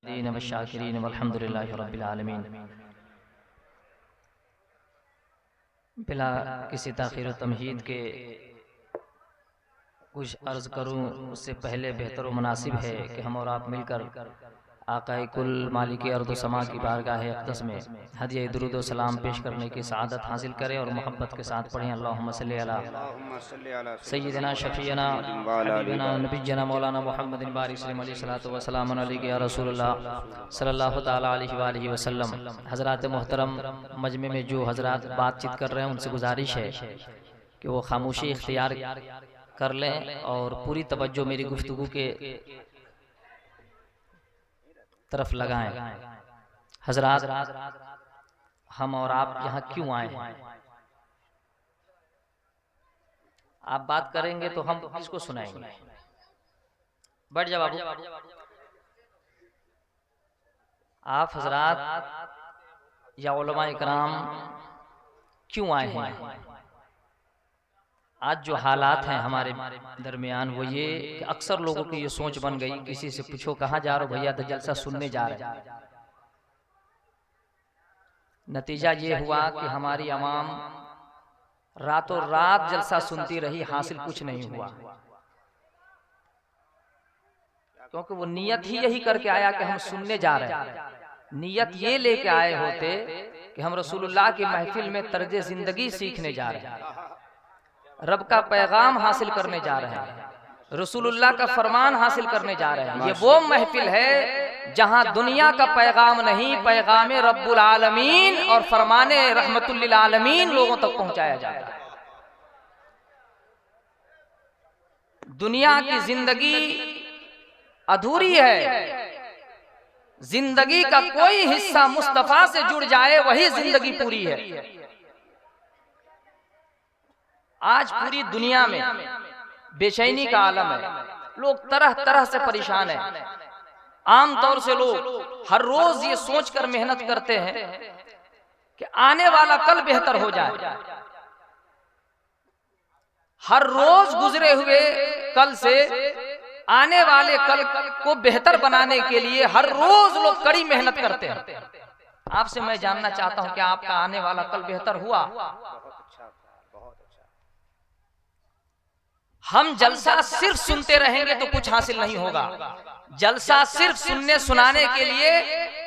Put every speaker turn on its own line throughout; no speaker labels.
दीन व शाकिरीन वल्हम्दुलिल्लाहि रब्बिल आलमीन। बिला किसी ताख़ीर व तमहीद के कुछ अर्ज़ करूँ उससे पहले बेहतर व मुनासिब है कि हम और आप मिलकर आक़ाए कुल मालिक अर्द व समा की बारगाह अक़दस में हदिया दुरूद व सलाम पेश करने की सआदत हासिल करें और मोहब्बत के साथ पढ़ें। अल्लाहुम्मा सल्ली अला सय्यिदना शफ़ीअना हबीबना नबिय्यना मौलाना मुहम्मदिन बारिक सल्लल्लाहु व सलाम अलैहि या रसूलल्लाह सल्लल्लाहु तआला अलैहि व आलिहि वसल्लम। हज़रात मोहतरम मजमे में जो हज़रात बातचीत कर रहे हैं उनसे गुजारिश है कि वो खामोशी इख्तियार कर लें और पूरी तवज्जो मेरी गुफ्तगू के तरफ लगाएं। हज़रात, हम और आप यहाँ क्यों आए हैं? आप बात करेंगे तो हम किसको सुनाएंगे? बैठ जाओ बाबू। आप हज़रात या उलमा इकराम क्यों आए हैं? आज जो हालात हैं हमारे दरमियान वो ये कि अक्सर लोगों की ये सोच बन गई, किसी से पूछो कहाँ जा रहे हो भैया, तो जलसा सुनने जा रहे हैं। नतीजा ये हुआ कि हमारी अवाम रातों रात जलसा सुनती रही, हासिल कुछ नहीं हुआ, क्योंकि वो नियत ही यही करके आया कि हम सुनने जा रहे हैं। नियत ये लेके आए होते कि हम रसूलुल्लाह की महफिल में तर्ज जिंदगी सीखने जा रहे हैं, रब का पैगाम हासिल करने जा रहे हैं, रसूलुल्लाह का फरमान हासिल करने जा रहे हैं। ये वो महफिल है जहां दुनिया का पैगाम नहीं, पैगाम रब्बुल आलमीन और फरमाने रहमतुल लिल आलमीन लोगों तक पहुंचाया जाता है। दुनिया की जिंदगी अधूरी है, जिंदगी का कोई हिस्सा मुस्तफा से जुड़ जाए वही जिंदगी पूरी है। आज पूरी दुनिया में बेचैनी का आलम है, लोग तरह तरह से परेशान हैं। आमतौर से लोग हर रोज ये सोचकर मेहनत करते हैं कि आने वाला कल बेहतर हो जाए। हर रोज गुजरे हुए कल से आने वाले कल को बेहतर बनाने के लिए हर रोज लोग कड़ी मेहनत करते हैं। आपसे मैं जानना चाहता हूं कि आपका आने वाला कल बेहतर हुआ? हम जलसा सिर्फ सुनते रहेंगे तो कुछ हासिल नहीं होगा। जलसा सिर्फ सुनने सुनाने के लिए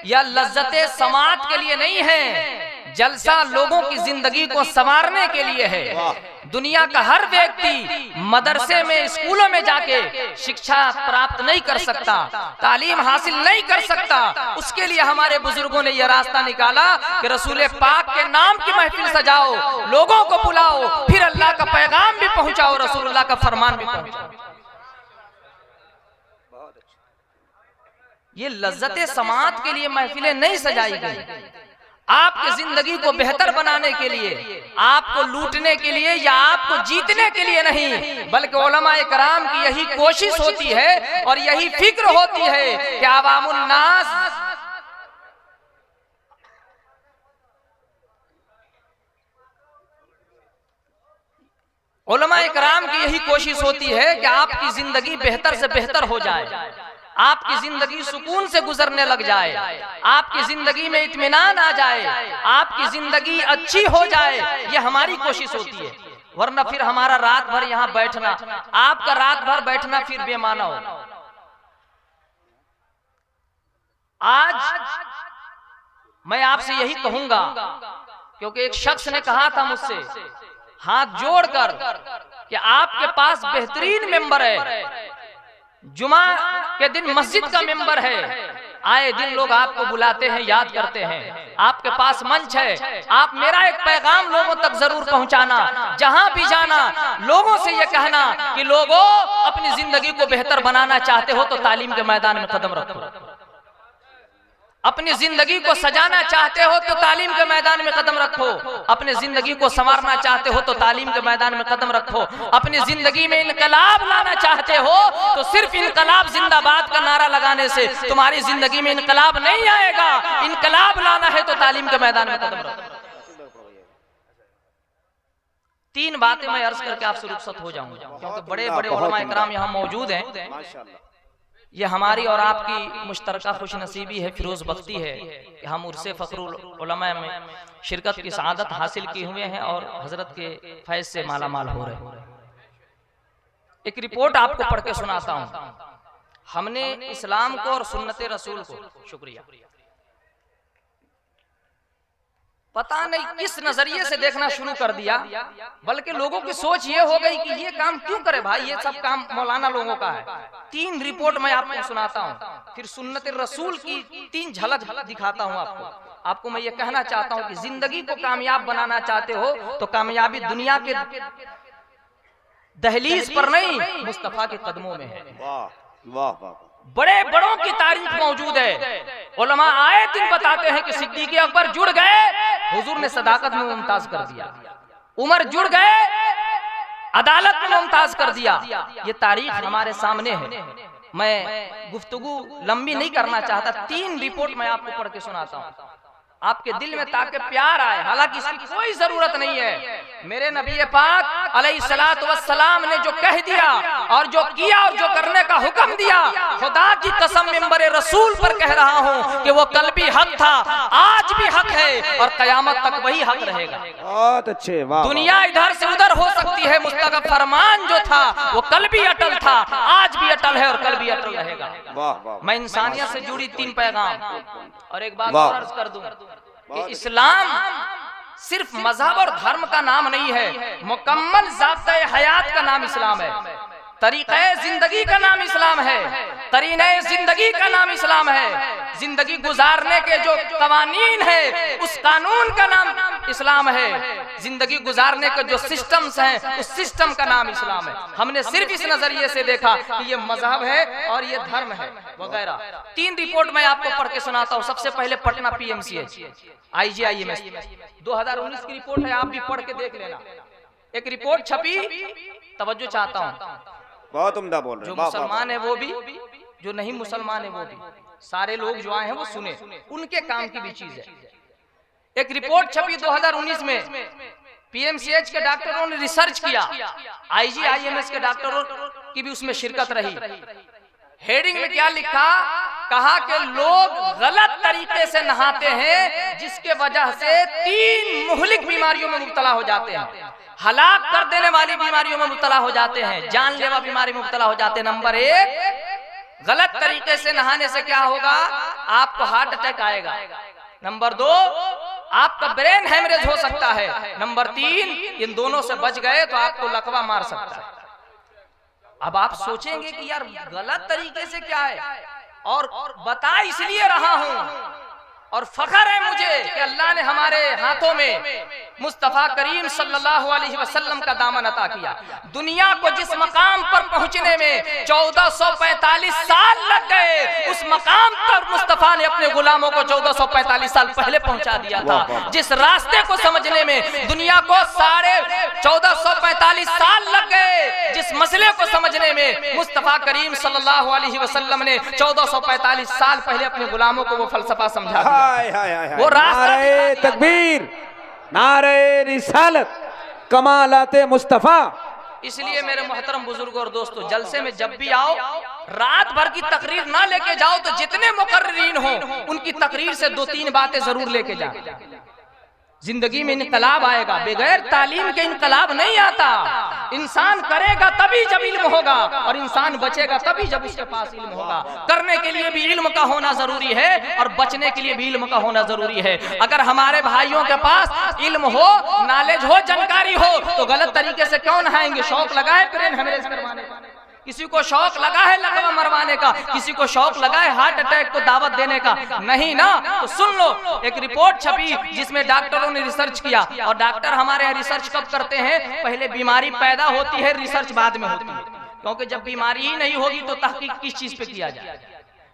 या लज्जते समात के लिए नहीं है, जलसा लोगों की जिंदगी को संवारने के लिए है। दुनिया का हर व्यक्ति मदरसे में, स्कूलों में जाके शिक्षा प्राप्त नहीं कर सकता, तालीम हासिल नहीं कर सकता। उसके लिए हमारे बुजुर्गों ने यह रास्ता निकाला कि रसूल पाक के नाम की महफिल सजाओ, लोगों को बुलाओ, फिर अल्लाह का पैगाम भी पहुंचाओ, रसूलुल्लाह का फरमान भी पहुंचाओ। ये लज्जते समात के लिए महफिलें नहीं सजाई गई, आपकी जिंदगी को बेहतर बनाने के लिए, आपको लूटने के लिए या आपको जीतने के लिए नहीं, बल्कि उलमाए कराम की यही कोशिश होती है और यही फिक्र होती है कि अवामुन नास उलमाए कराम की यही कोशिश होती है कि आपकी जिंदगी बेहतर से बेहतर हो जाए, आपकी जिंदगी सुकून से गुजरने लग जाए, आपकी जिंदगी में इत्मीनान आ जाए, आपकी जिंदगी अच्छी हो जाए। ये हमारी कोशिश होती है, वरना फिर हमारा रात भर यहाँ बैठना, आपका रात भर बैठना फिर बेमाना हो। आज मैं आपसे यही कहूंगा, क्योंकि एक शख्स ने कहा था मुझसे हाथ जोड़कर कि आपके पास बेहतरीन मेंबर है, जुमा के दिन मस्जिद का मेंबर है, आए दिन लोग आपको बुलाते हैं, याद करते हैं, आपके पास मंच है, आप मेरा एक पैगाम लोगों तक जरूर पहुंचाना। जहां भी जाना लोगों से यह कहना कि लोगों, अपनी जिंदगी को बेहतर बनाना चाहते हो तो तालीम के मैदान में कदम रखो, अपनी जिंदगी को सजाना चाहते हो तो तालीम के मैदान में कदम रखो, अपनी जिंदगी को संवारना चाहते हो तो तालीम के मैदान में कदम रखो, अपनी जिंदगी में इनकलाब लाना चाहते हो तो सिर्फ इनकलाब जिंदाबाद का नारा लगाने से तुम्हारी जिंदगी में इनकलाब नहीं आएगा। इनकलाब लाना है तो तालीम के मैदान में कदम रखो। तीन बातें मैं अर्ज करके आपसे रुखसत हो जाऊंगा, क्योंकि बड़े बड़े उलमा इकराम यहाँ मौजूद हैं। ये हमारी और आपकी मुश्तरका खुशनसीबी है, फिरोज बख्ती है कि हम उर्से फ़ख्रुल उलमा में शिरकत की सआदत हासिल किए हुए हैं और हजरत के फैज़ से माला माल हो रहे हैं। एक रिपोर्ट आपको पढ़ के सुनाता हूँ। हमने इस्लाम को और सुन्नत रसूल को, शुक्रिया, पता नहीं किस नजरिए से देखना शुरू कर दिया, बल्कि लोगों की सोच ये हो गई कि ये काम क्यों करे भाई, ये सब काम मौलाना लोगों का है। 3 रिपोर्ट मैं आपको सुनाता हूँ, फिर सुन्नत रसूल की 3 झलक दिखाता हूँ आपको मैं ये कहना चाहता हूँ कि जिंदगी को कामयाब बनाना चाहते हो तो कामयाबी दुनिया के दहलीज पर नहीं, मुस्तफा के कदमों में है।
वाह वाह वाह,
बड़े बड़ों की तारीफ मौजूद है। उलमा आए दिन बताते हैं कि सिद्दीक़ अकबर जुड़ गए, हुजूर ने सदाकत में मुमताज कर दिया। उमर जुड़ गए, अदालत में मुमताज कर दिया। ये तारीख हमारे सामने है। मैं गुफ्तगू लंबी नहीं करना चाहता, 3 रिपोर्ट मैं आपको पढ़ के सुनाता हूँ, आपके दिल में ताकि प्यार आए। हालांकि इसकी कोई जरूरत नहीं है। मेरे नबी पाक अलैहिस्सलातु वस्सलाम ने जो कह दिया और जो किया और जो करने का हुक्म दिया, खुदा की कसम मिंबर रसूल पर कह रहा हूँ कि वो कल भी हक था, आज भी हक है और कयामत तक वही हक रहेगा।
बहुत अच्छे, वाह।
दुनिया इधर से उधर हो सकती है, मुस्तक़ब फरमान जो था वो कल भी अटल था, आज भी अटल है और कल भी अटल रहेगा।
वाह वाह।
मैं इंसानियत से जुड़ी 3 पैगाम और एक बात और अर्ज कर दूं कि इस्लाम सिर्फ मजहब और धर्म का नाम नहीं है, मुकम्मल ज़ाब्ता हयात का नाम इस्लाम है, तरीक़े जिंदगी का नाम इस्लाम है, तरीने जिंदगी का नाम इस्लाम है। जिंदगी गुजारने के जो कवानीन है उस कानून का नाम इस्लाम है। जिंदगी गुजारने के जो सिस्टम्स हैं उस सिस्टम का नाम इस्लाम है। हमने सिर्फ इस नजरिए से देखा कि ये मजहब है और ये धर्म है वगैरह। 3 रिपोर्ट मैं आपको पढ़ के सुनाता हूँ। सबसे पहले पटना PMCH IGIMS 2019 की रिपोर्ट है, आप भी पढ़ के देख लेना। एक रिपोर्ट छपी, तवज्जो चाहता हूँ,
बहुत उम्दा बोल रहे हैं।
जो मुसलमान है वो भी, जो नहीं मुसलमान है वो भी, सारे लोग जो आए हैं वो सुने, उनके काम की भी चीज है। एक रिपोर्ट छपी 2019 में, PMCH के डॉक्टरों ने रिसर्च किया, IGIMS के डॉक्टरों की भी उसमें शिरकत रही। हेडिंग में क्या लिखा, कहा कि लोग गलत तरीके से नहाते हैं जिसके वजह से 3 मुहलिक बीमारियों में मुब्तला हो जाते हैं, हलाक कर देने वाली बीमारियों में मुब्तला हो जाते हैं, जानलेवा बीमारी में मुब्तला हो जाते हैं। नंबर 1, गलत तरीके से नहाने से क्या होगा, आपको हार्ट अटैक आएगा। नंबर 2, आपका ब्रेन हेमरेज हो सकता है। नंबर 3, इन दोनों से बच गए तो आपको लकवा मार सकता है। अब आप सोचेंगे कि यार गलत तरीके से क्या है, और बता इसलिए रहा हूं और फख्र है मुझे कि अल्लाह ने हमारे हाथों में मुस्तफ़ा करीम सल्लल्लाहु अलैहि वसल्लम का दामन अता किया। दुनिया को जिस मकाम पर पहुंचने में 1445 साल लग गए, उस मकाम पर मुस्तफ़ा ने अपने गुलामों को 1445 साल पहले पहुंचा दिया था। जिस रास्ते को समझने में दुनिया को 1445 साल लग गए, जिस मसले को समझने में मुस्तफ़ा करीम सल्लल्लाहु अलैहि वसल्लम ने 1445 साल पहले अपने गुलामों को वो फलसफा समझा दिया। वो
नारे तकबीर, नारे रिसालत, कमालाते मुस्तफा।
इसलिए मेरे मोहतरम बुजुर्ग और दोस्तों, जलसे में जब भी आओ, रात भर की तकरीर ना लेके जाओ तो जितने मुकर्रीन हो उनकी तकरीर से 2-3 बातें जरूर लेके जाओ। जिंदगी में इनकलाब आएगा, बगैर तालीम के इनकलाब नहीं आता। इंसान करेगा तभी जब इल्म होगा, और इंसान बचेगा तभी जब उसके पास इल्म होगा। करने के लिए भी इल्म का होना जरूरी है और बचने के लिए भी इल्म का होना जरूरी है। अगर हमारे भाइयों के पास इल्म हो, नॉलेज हो, जानकारी हो, तो गलत तरीके से क्यों नहाएंगे। शौक लगा है ब्रेन हेमरेज करवाने का, किसी को शौक लगा है लकवा मरवाने का, किसी को शौक लगा है हार्ट अटैक को दावत देने का, नहीं ना। तो सुन लो, एक रिपोर्ट छपी जिसमें डॉक्टरों ने रिसर्च किया। और डॉक्टर हमारे यहाँ रिसर्च कब करते हैं, पहले बीमारी पैदा होती है, रिसर्च बाद में होती है। क्योंकि जब बीमारी ही नहीं होगी तो तहकीक किस चीज पे किया जाए।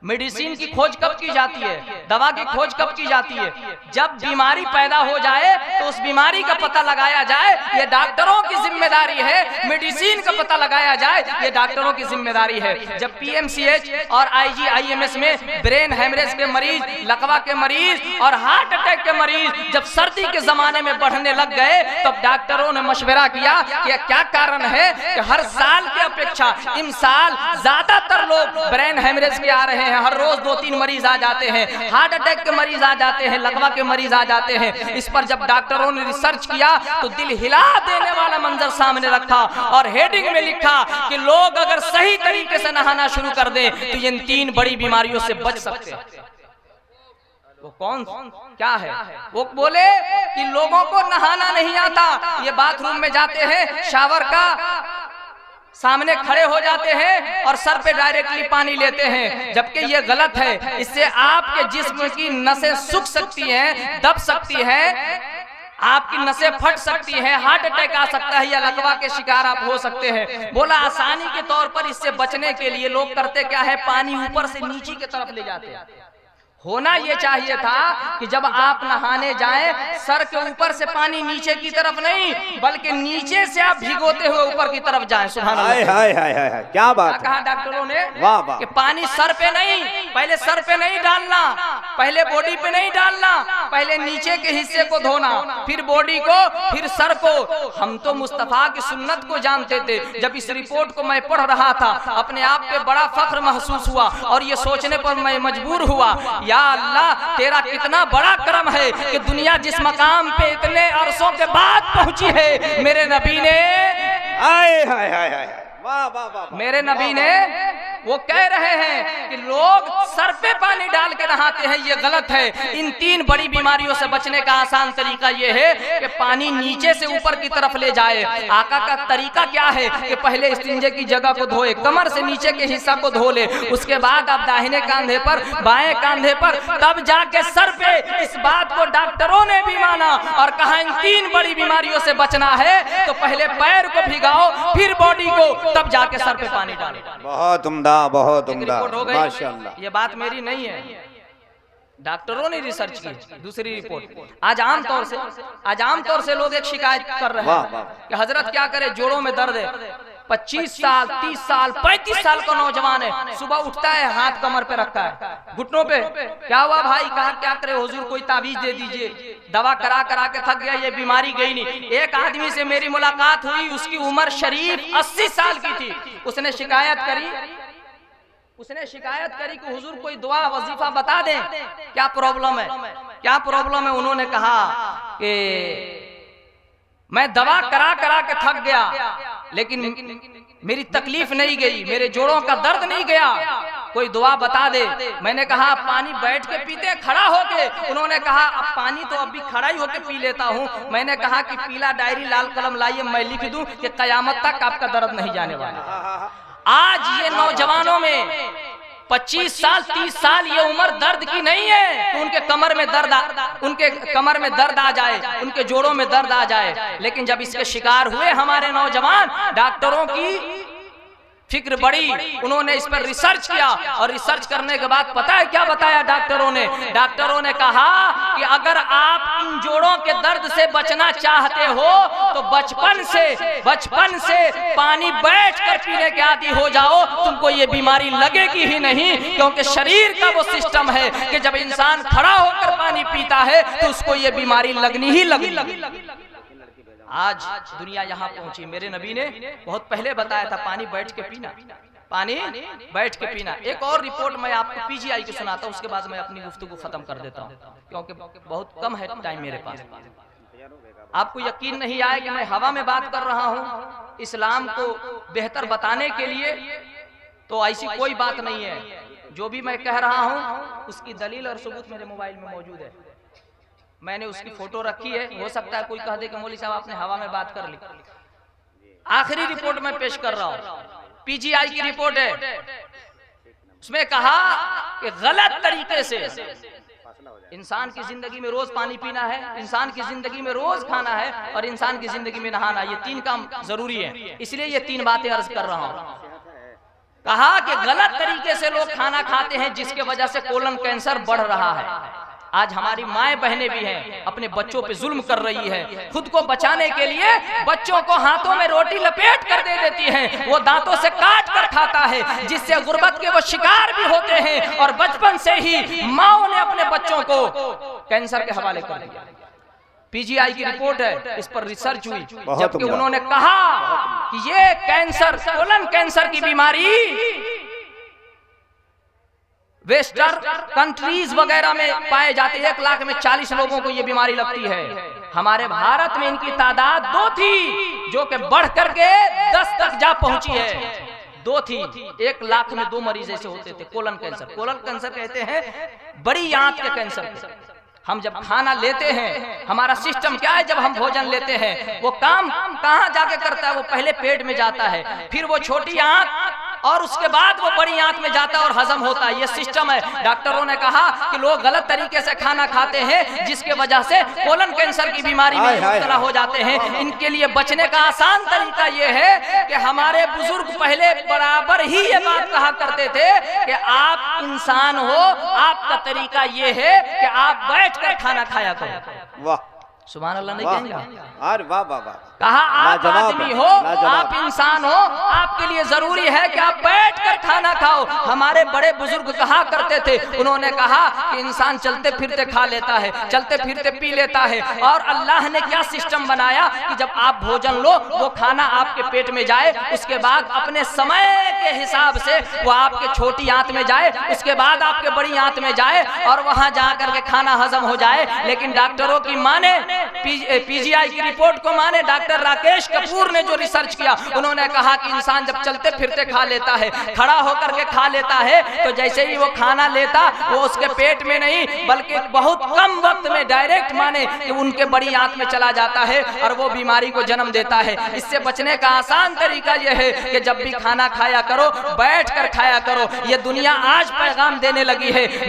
मेडिसिन की खोज कब की जाती है, दवा की खोज कब की जाती है? जब बीमारी पैदा हो जाए तो उस बीमारी का पता लगाया जाए, ये डॉक्टरों की जिम्मेदारी है। मेडिसिन का पता लगाया जाए, ये डॉक्टरों की जिम्मेदारी है। जब पीएमसीएच और आईजीआईएमएस में ब्रेन हेमरेज के मरीज, लकवा के मरीज और हार्ट अटैक के मरीज जब सर्दी के जमाने में बढ़ने लग गए, तब डॉक्टरों ने मशवरा किया कि क्या कारण है कि हर साल की अपेक्षा इस साल ज्यादातर लोग ब्रेन हेमरेज के आ रहे हैं। हर रोज 2-3 मरीज आ जाते हैं, हार्ट अटैक के मरीज आ जाते हैं, लकवा के मरीज आ जाते हैं। इस पर जब डॉक्टरों ने रिसर्च किया तो दिल हिला देने वाला मंजर सामने रखा और हेडिंग में लिखा कि लोग अगर सही तरीके से नहाना शुरू कर दें तो इन 3 बड़ी बीमारियों से बच सकते हैं। वो कौन क्या है? वो बोले कि लोगों को नहाना नहीं आता, ये बाथरूम में जाते हैं, शावर का सामने खड़े हो जाते हैं और सर पे डायरेक्टली पानी लेते हैं, जबकि ये गलत है। इससे आपके जिस्म की नसें सूख सकती हैं, दब सकती हैं, आपकी नसें फट सकती हैं, हार्ट अटैक आ सकता है या लकवा के शिकार आप हो सकते हैं। बोला आसानी के तौर पर इससे बचने के लिए लोग करते क्या है, पानी ऊपर से नीचे की तरफ ले जाते हैं। होना ये चाहिए था कि जब आप नहाने जाएं, सर के ऊपर से पानी नीचे की तरफ नहीं, बल्कि नीचे से आप भिगोते हुए ऊपर की तरफ जाएं। सुभान अल्लाह।
हाय हाय हाय, क्या बात
कहा डॉक्टरों ने?
वाह वाह।
कि पानी सर पे नहीं, पहले सर पे नहीं डालना, पहले बॉडी पे नहीं डालना, पहले नीचे के हिस्से को धोना, फिर बॉडी को, फिर सर को। हम तो मुस्तफा की सुन्नत को जानते थे। जब इस रिपोर्ट को मैं पढ़ रहा था, अपने आप पे बड़ा फख्र महसूस हुआ और ये सोचने पर मैं मजबूर हुआ, या अल्लाह तेरा कितना बड़ा करम है कि दुनिया जिस मकाम पे इतने अरसों के बाद पहुंची है, मेरे नबी ने
हाय हाय हाय हाय, वाह वाह वाह,
मेरे नबी ने वो कह रहे हैं कि लोग सर पे पानी डाल के नहाते हैं, ये गलत है। इन 3 बड़ी बीमारियों से बचने का आसान तरीका ये है कि पानी नीचे से ऊपर की तरफ ले जाए। आका का तरीका क्या है कि पहले इस्तिंजे की जगह को धोए, कमर से नीचे के हिस्सा को धो ले, उसके बाद आप दाहिने कंधे पर, बाएं कंधे पर, तब जाके सर पे। इस बात को डॉक्टरों ने भी माना और कहा इन 3 बड़ी बीमारियों से बचना है तो पहले पैर को भिगाओ, फिर बॉडी को, तब जाके सर पे पानी डालो।
बहुत उम्दा, बहुत उम्दा,
माशाल्लाह।
माशाल्लाह।
ये बात मेरी नहीं है, डॉक्टरों ने रिसर्च की। दूसरी रिपोर्ट, आज आमतौर से लोग एक शिकायत कर रहे हैं कि हजरत क्या करे, जोड़ों में दर्द है। 25 साल, 30 साल, 35 साल का नौजवान है, सुबह उठता है, हाथ कमर पे रखता है, घुटनों पे। क्या हुआ भाई? कहा क्या करे हुजूर, कोई ताबीज दे दीजिए। दवा करा करा के थक गया, ये बीमारी गई नहीं। एक आदमी से मेरी मुलाकात हुई, उसकी उम्र शरीफ 80 साल की थी। उसने शिकायत करी कि हुजूर कोई दुआ वजीफा बता दें, क्या प्रॉब्लम है, क्या प्रॉब्लम है। उन्होंने कहा कि मैं दवा करा करा के थक गया, लेकिन मेरी तकलीफ नहीं गई, मेरे जोड़ों का दर्द नहीं गया, कोई दुआ बता दे। मैंने कहा पानी बैठ के पीते, खड़ा होके? उन्होंने कहा अब पानी तो अभी खड़ा ही होके पी लेता हूँ। मैंने कहा कि पीला डायरी, लाल कलम लाइए, मैं लिख दूं कि कयामत तक आपका दर्द नहीं जाने वाला। आज ये नौजवानों में 25 साल, 30 साल ये उम्र दर्द की नहीं है कि उनके कमर में दर्द आ जाए, उनके जोड़ों में दर्द आ जाए। लेकिन जब इसके शिकार हुए हमारे नौजवान, डॉक्टरों की फिक्र बड़ी, उन्होंने इस पर रिसर्च किया और रिसर्च करने के बाद पता है क्या बताया डॉक्टरों ने कहा कि अगर आप इन जोड़ों के दर्द से बचना चाहते हो तो बचपन से पानी बैठकर पीने के आदी हो जाओ, तुमको ये बीमारी लगेगी ही नहीं। क्योंकि शरीर का वो सिस्टम है कि जब इंसान खड़ा होकर पानी पीता है तो उसको ये बीमारी लगनी ही लगनी। आज दुनिया यहाँ पहुंची, मेरे नबी ने बहुत पहले बताया था पानी बैठ के पीना, पानी बैठ के पीना। एक और रिपोर्ट मैं आपको पीजीआई की सुनाता हूँ, उसके बाद मैं अपनी गुफ्तगू खत्म कर देता हूँ क्योंकि बहुत कम है टाइम मेरे पास। आपको यकीन नहीं आया कि मैं हवा में बात कर रहा हूँ इस्लाम को बेहतर बताने के लिए, तो ऐसी कोई बात नहीं है। जो भी मैं कह रहा हूँ उसकी दलील और सबूत मेरे मोबाइल में मौजूद है, मैंने उसकी फोटो रखी है। हो सकता है कोई कह दे कि मौलवी साहब आपने हवा में बात कर ली। आखिरी रिपोर्ट मैं पेश कर रहा हूं, पीजीआई की रिपोर्ट है। उसमें कहा कि गलत तरीके से इंसान की जिंदगी में रोज पानी पीना है, इंसान की जिंदगी में रोज खाना है और इंसान की जिंदगी में नहाना, ये 3 काम जरूरी है। इसलिए ये 3 बातें अर्ज कर रहा हूं। कहा कि गलत तरीके से लोग खाना खाते हैं जिसके वजह से कोलन कैंसर बढ़ रहा है। आज हमारी माएं बहनें भी हैं, अपने बच्चों पे जुल्म कर रही है, खुद को बचाने के लिए बच्चों को हाथों में रोटी लपेट कर दे देती हैं, वो दांतों से काट कर खाता है, जिससे गुर्बत के वो शिकार भी होते हैं। और बचपन से ही माओ ने अपने बच्चों को कैंसर के हवाले कर दिया। पीजीआई की रिपोर्ट है, इस पर रिसर्च हुई, जबकि उन्होंने कहा कि ये कैंसर, कोलन कैंसर की बीमारी वेस्टर्न कंट्रीज वगैरह में पाए जाते हैं। 1 लाख में 40 लोगों को ये बीमारी लगती है। हमारे भारत में इनकी तादाद 2 थी, जो कि बढ़ करके 10 तक जा पहुंची है। 2 थी, 1 लाख में 2 मरीज ऐसे होते थे कोलन कैंसर। कोलन कैंसर कहते हैं बड़ी आंत के कैंसर। हम जब खाना लेते हैं, हमारा सिस्टम क्या है, जब हम भोजन लेते हैं वो काम कहाँ जाके करता है, वो पहले पेट में जाता है, फिर वो छोटी आंत और उसके बाद वो बड़ी आंत में जाता है और हजम होता है। ये सिस्टम है। डॉक्टरों ने कहा कि लोग गलत तरीके से खाना खाते हैं, जिसके वजह से कोलन कैंसर की बीमारी में मुब्तला हो जाते हैं। इनके लिए बचने का आसान तरीका ये है कि हमारे बुजुर्ग पहले बराबर ही ये बात कहा करते थे कि आप इंसान हो, आपका तरीका ये है कि आप बैठकर खाना खाया करो।
वाह,
सुभान अल्लाह नहीं कहेंगे?
अरे वाह वाह वाह।
कहा आप आदमी हो, आप इंसान हो, आपके लिए जरूरी है कि आप बैठकर खाना खाओ। हमारे बड़े बुजुर्ग कहा करते थे, उन्होंने कहा कि इंसान चलते फिरते खा लेता है, चलते फिरते पी लेता है, और अल्लाह ने क्या सिस्टम बनाया कि जब आप भोजन लो, वो खाना आपके पेट में जाए, उसके बाद अपने समय के हिसाब से वो आपके छोटी आंत में जाए, उसके बाद आपके बड़ी आंत में जाए और वहां जाकर के खाना हजम हो जाए। लेकिन डॉक्टरों की माने, पीजीआई की रिपोर्ट को माने, डॉक्टर राकेश कपूर ने जो रिसर्च किया, उन्होंने कहा कि इंसान जब चलते फिरते खा लेता है, खड़ा होकर के खा लेता है, तो जैसे ही वो खाना लेता, वो उसके पेट में नहीं बल्कि बहुत कम वक्त में डायरेक्ट माने कि उनके बड़ी आंत में चला जाता है और वो बीमारी को जन्म देता है। इससे बचने का आसान तरीका यह है कि जब भी खाना खाया करो, बैठ कर खाया करो। ये दुनिया आज पैगाम देने लगी है।